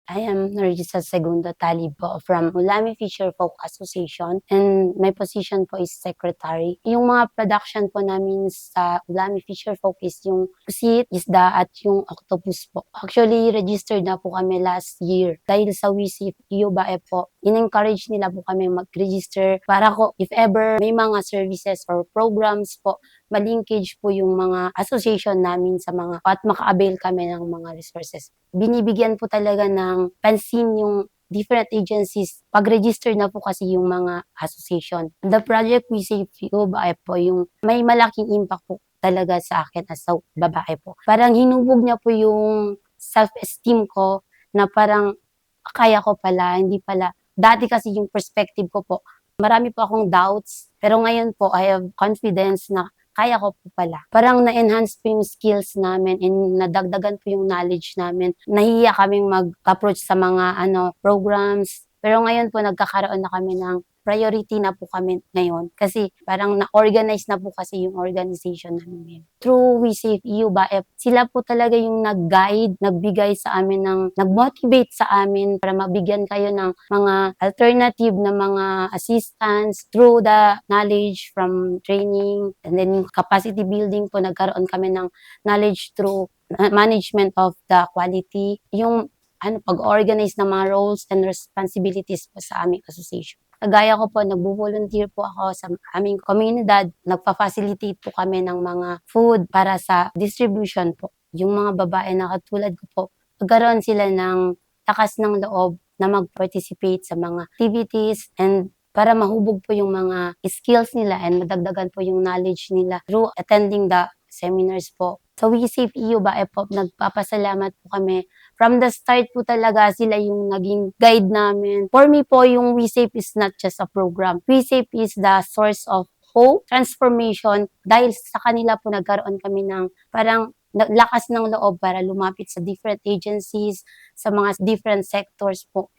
I am Nargisa Segundo Talib po from Ulami Fisher Folk Association and my position po is secretary. Yung mga production po namin sa Ulami Fisher Folk is yung pusit, isda at yung octopus po. Actually, registered na po kami last year dahil sa WISIF UBAE po. In-encourage nila po kami mag-register para ko if ever may mga services or programs po, malinkage po yung mga association namin sa mga at maka-avail kami ng mga resources. Binibigyan po talaga ng pansin yung different agencies. Pag-register na po kasi yung mga association. The project We Save UBAE po yung may malaking impact po talaga sa akin as a babae po. Parang hinubog niya po yung self-esteem ko na parang kaya ko pala, hindi pala. Dati kasi yung perspective ko po, marami po akong doubts. Pero ngayon po, I have confidence na kaya ko po pala. Parang na-enhance po yung skills namin and nadagdagan po yung knowledge namin. Nahiya kaming mag-approach sa mga programs. Pero ngayon po, nagkakaroon na kami ng priority na po kami ngayon. Kasi parang na-organize na po kasi yung organization namin. Through We Save UBAE, sila po talaga yung nag-guide, nagbigay sa amin nag-motivate sa amin para mabigyan kayo ng mga alternative na mga assistance through the knowledge from training and then capacity building po, nagkaroon kami ng knowledge through management of the quality, yung pag-organize ng mga roles and responsibilities po sa aming association. Kagaya ko po, nagbo-volunteer po ako sa aming komunidad. Nagpa-facilitate po kami ng mga food para sa distribution po. Yung mga babae na katulad ko po, magkaroon sila ng lakas ng loob na mag-participate sa mga activities and para mahubog po yung mga skills nila and madagdagan po yung knowledge nila through attending the seminars po. So We Save UBAE po, nagpapasalamat po kami. From the start po talaga sila yung naging guide namin. For me po, yung We Save is not just a program. We Save is the source of hope, transformation. Dahil sa kanila po nagkaroon kami ng parang lakas ng loob para lumapit sa different agencies, sa mga different sectors po.